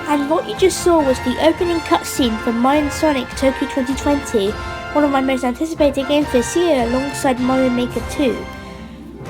And what you just saw was the opening cutscene from Mario & Sonic Tokyo 2020, one of my most anticipated games this year alongside Mario Maker 2.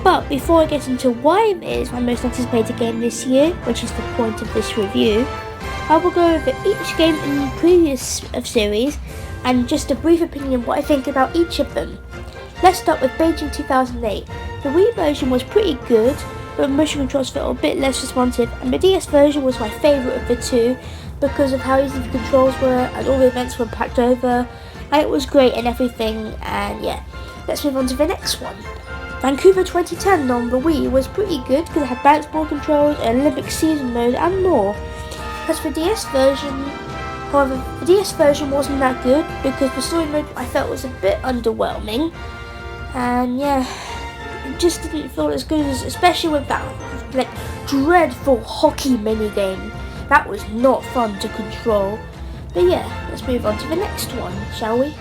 But before I get into why it is my most anticipated game this year, which is the point of this review, I will go over each game in the previous series and just a brief opinion of what I think about each of them. Let's start with Beijing 2008. The Wii version was pretty good, but motion controls felt a bit less responsive, and the DS version was my favourite of the two because of how easy the controls were and all the events were packed over, and it was great and everything. And yeah, let's move on to the next one. Vancouver 2010 on the Wii was pretty good because it had bounce ball controls, an Olympic season mode and more. As for the DS version, however, the DS version wasn't that good because the story mode I felt was a bit underwhelming, and yeah, it just didn't feel as good as, especially with that like dreadful hockey minigame. That was not fun to control. But yeah, let's move on to the next one, shall we?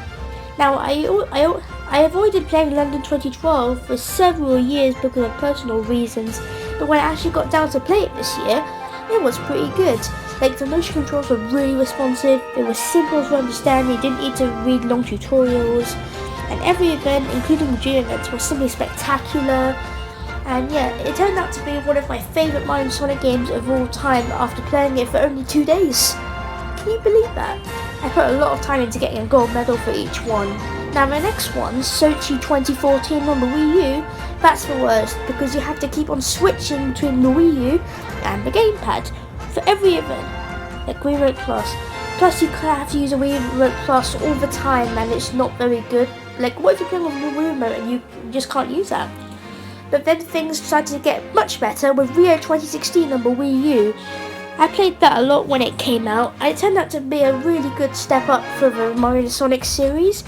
Now, I avoided playing London 2012 for several years because of personal reasons, but when I actually got down to play it this year, it was pretty good. Like, the motion controls were really responsive, they were simple to understand, you didn't need to read long tutorials, and every event, including the dream events, was simply spectacular. And yeah, it turned out to be one of my favourite Mario & Sonic games of all time after playing it for only 2 days. Can you believe that? I put a lot of time into getting a gold medal for each one. Now the next one, Sochi 2014 on the Wii U, that's the worst because you have to keep on switching between the Wii U and the gamepad for every event, like Wii Remote Plus. Plus you have to use a Wii Remote Plus all the time and it's not very good. Like, what if you're playing with the Wii Remote and you just can't use that? But then things started to get much better with Rio 2016 on the Wii U. I played that a lot when it came out, and it turned out to be a really good step up for the Mario & Sonic series,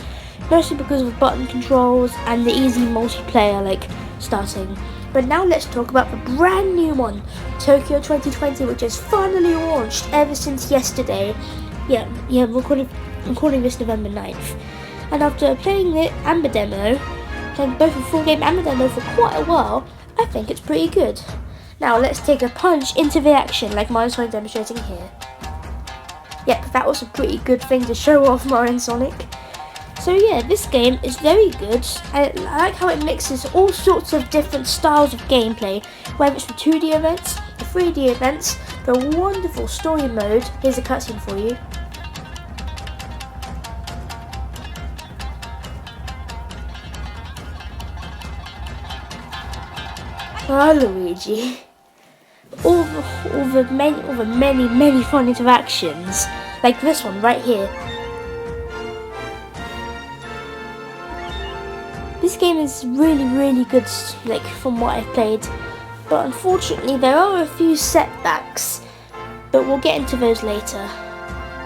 mostly because of button controls and the easy multiplayer, like, starting. But now let's talk about the brand new one, Tokyo 2020, which has finally launched ever since yesterday. Yeah, I'm recording this November 9th. And after playing the Amber demo, playing both the full game and the demo for quite a while, I think it's pretty good. Now let's take a punch into the action like Mario & Sonic demonstrating here. Yep, that was a pretty good thing to show off Mario & Sonic. So yeah, this game is very good, and I like how it mixes all sorts of different styles of gameplay, whether it's the 2D events, the 3D events, the wonderful story mode. Here's a cutscene for you. Oh, Luigi. All the many fun interactions, like this one right here. This game is really good, like, from what I've played, but unfortunately there are a few setbacks, but we'll get into those later.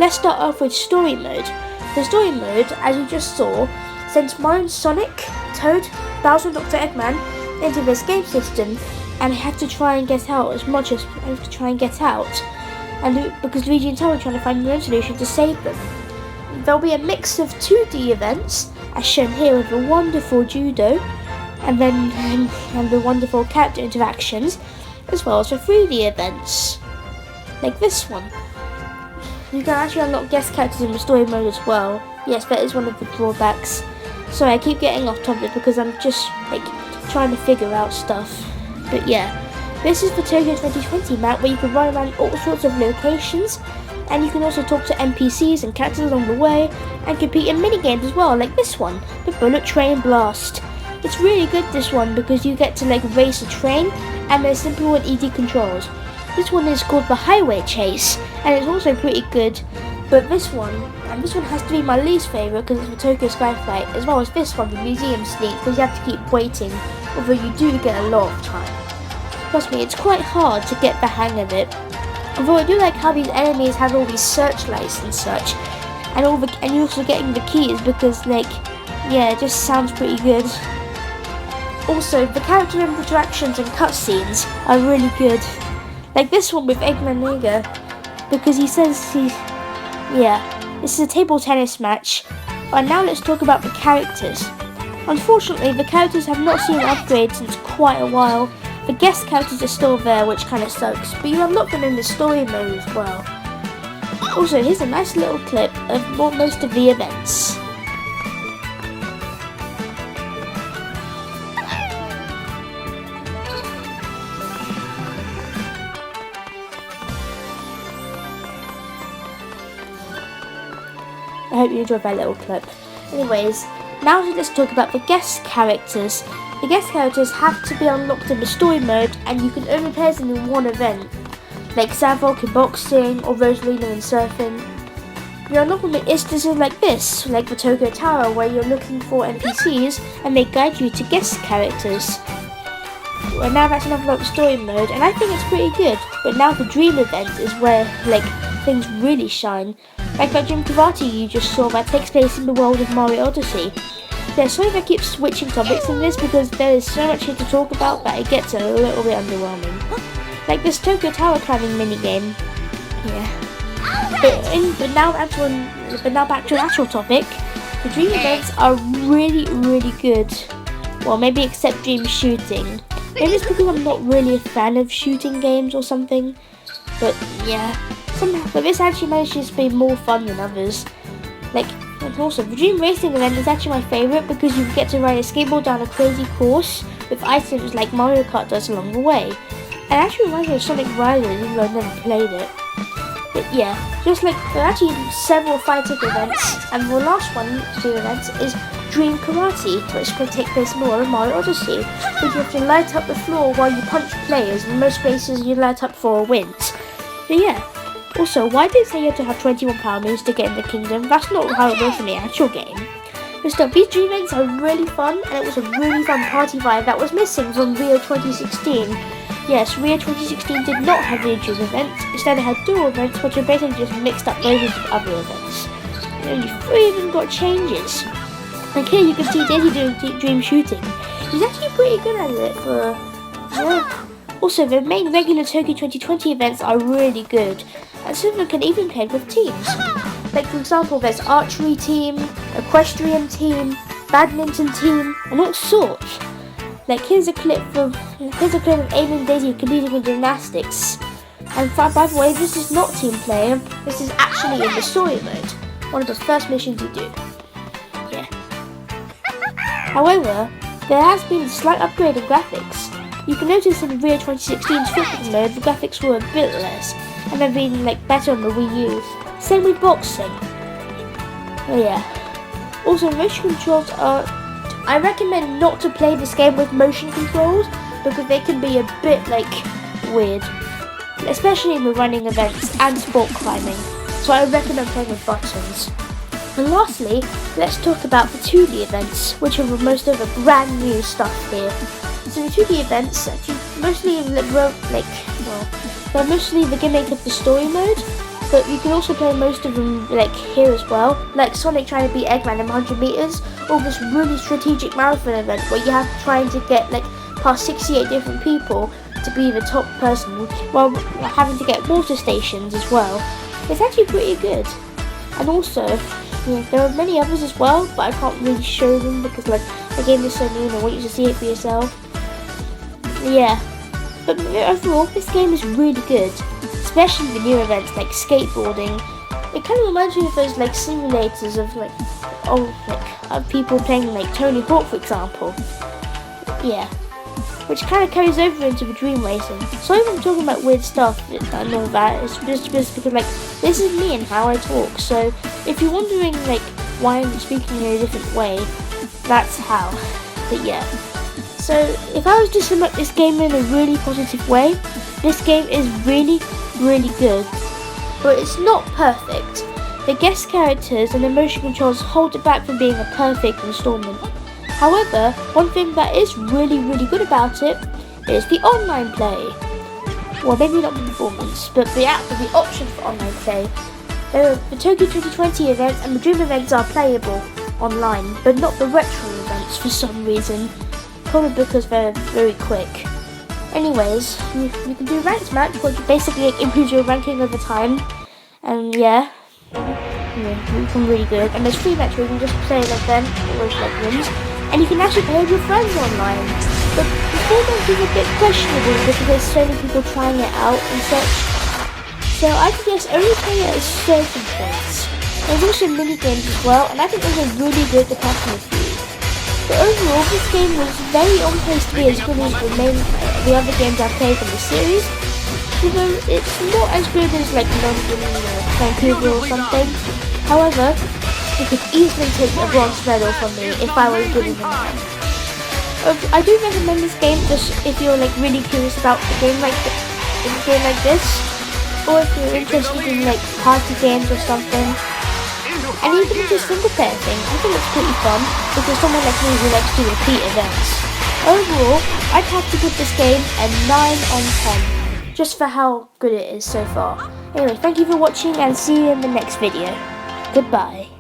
Let's start off with story mode. The story mode, as you just saw, sends Mario & Sonic, Toad, Bowser and Dr. Eggman into this game system, and I have to try and get out and because Luigi and Tom are trying to find their own solution to save them. There'll be a mix of 2D events, as shown here with the wonderful judo, and the wonderful character interactions, as well as the 3D events, like this one. You can actually unlock guest characters in the story mode as well. Yes, that is one of the drawbacks. Sorry, I keep getting off topic because I'm just like trying to figure out stuff. But yeah, this is the Tokyo 2020 map where you can run around all sorts of locations, and you can also talk to NPCs and characters along the way, and compete in minigames as well, like this one, the Bullet Train Blast. It's really good, this one, because you get to like race a train, and there's simple and easy controls. This one is called the Highway Chase, and it's also pretty good. But this one has to be my least favourite because it's the Tokyo Skyflight, as well as this one, the Museum Sneak, because you have to keep waiting, although you do get a lot of time. Trust me, it's quite hard to get the hang of it. Although I do like how these enemies have all these searchlights and such, and you're also getting the keys because, like, yeah, it just sounds pretty good. Also, the character interactions and cutscenes are really good. Like this one with Eggman Nega, because he says this is a table tennis match. But now let's talk about the characters. Unfortunately, the characters have not seen upgrades since quite a while. The guest characters are still there, which kind of sucks, but you unlock them in the story mode as well. Also, here's a nice little clip of most of the events. I hope you enjoyed that little clip. Anyways, now let's talk about the guest characters. The guest characters have to be unlocked in the story mode, and you can only play them in one event, like Savok in boxing or Rosalina in surfing. You unlock them in instances like this, like the Tokyo Tower, where you're looking for NPCs and they guide you to guest characters. Well, now that's enough about the story mode, and I think it's pretty good. But now the dream event is where things really shine. Like that Dream Karate you just saw that takes place in the world of Mario Odyssey. Yeah, sorry if I keep switching topics in this because there is so much here to talk about that it gets a little bit underwhelming. Like this Tokyo Tower climbing minigame. Yeah. But now back to an actual topic. The dream events are really, really good. Well, maybe except dream shooting. Maybe it's because I'm not really a fan of shooting games or something. But yeah, but this actually manages to be more fun than others. And also, the dream racing event is actually my favourite because you get to ride a skateboard down a crazy course with items like Mario Kart does along the way. It actually reminds me of Sonic Riders, even though I've never played it. But yeah, there are actually several fighting events, and the last one to do events is Dream Karate, which can take place in the world of Mario Odyssey, where you have to light up the floor while you punch players, and most places you light up for wins. But yeah, also, why did they say you have to have 21 power moves to get in the kingdom? That's not how it works in the actual game. But still, these dream events are really fun, and it was a really fun party vibe that was missing from Rio 2016. Yes, Rio 2016 did not have the dream events. Instead, it had dual events, which are basically just mixed up versions of other events. And only 3 of them got changes. Like here, you can see Daisy doing dream shooting. He's actually pretty good at it for. Yeah. Also, the main regular Tokyo 2020 events are really good, and some of them can even play with teams. Like for example, there's archery team, equestrian team, badminton team, and all sorts. Like here's a clip of Amy and Daisy competing in gymnastics. And by the way, this is not team play. This is actually in the story mode, one of the first missions you do. Yeah. However, there has been a slight upgrade in graphics. You can notice in Rio 2016's fitness mode, the graphics were a bit less, and they've been better on the Wii U. Same with boxing. Oh yeah. Also, motion controls are. I recommend not to play this game with motion controls because they can be a bit weird, especially in the running events and sport climbing. So I recommend playing with buttons. And lastly, let's talk about the 2D events, which are most of the brand new stuff here. So the 2D events actually mostly they're mostly the gimmick of the story mode, but you can also play most of them here as well, like Sonic trying to beat Eggman in 100 meters, or this really strategic marathon event where you have to try to get past 68 different people to be the top person, while having to get water stations as well. It's actually pretty good. And also, there are many others as well, but I can't really show them because the game is so new and I want you to see it for yourself. Yeah, but overall this game is really good, especially the new events like skateboarding. It kind of reminds me of those simulators of people playing Tony Hawk, for example. Yeah, which kind of carries over into the dream racing. Sorry if I'm talking about weird stuff and all that. It's just because this is me and how I talk. So if you're wondering why I'm speaking in a different way, that's how. But yeah. So if I was to sum up this game in a really positive way, this game is really, really good. But it's not perfect. The guest characters and the motion controls hold it back from being a perfect installment. However, one thing that is really, really good about it is the online play. Well, maybe not the performance, but the option for online play. The Tokyo 2020 events and the Dream events are playable online, but not the retro events for some reason. Probably because they're very quick. Anyways, you can do ranked match, which basically improves your ranking over time. And yeah, you become really good. And there's free match where you can just play them, or wins. And you can actually play with your friends online. But the format is a bit questionable because there's so many people trying it out and such. So I suggest only play it at certain points. There's also mini games as well, and I think those are really good depending on you. But overall, this game was very on pace to be as good as the other games I've played in the series. Although it's not as good as like London or Vancouver or something. However, it could easily take a bronze medal from me if I was good enough. I do recommend this game just if you're like really curious about a game like this, or if you're interested in like party games or something. And even if it's a single player thing, I think it's pretty fun if you're someone like me who likes to repeat events. Overall, I'd have to give this game a 9 on 10, just for how good it is so far. Anyway, thank you for watching and see you in the next video. Goodbye.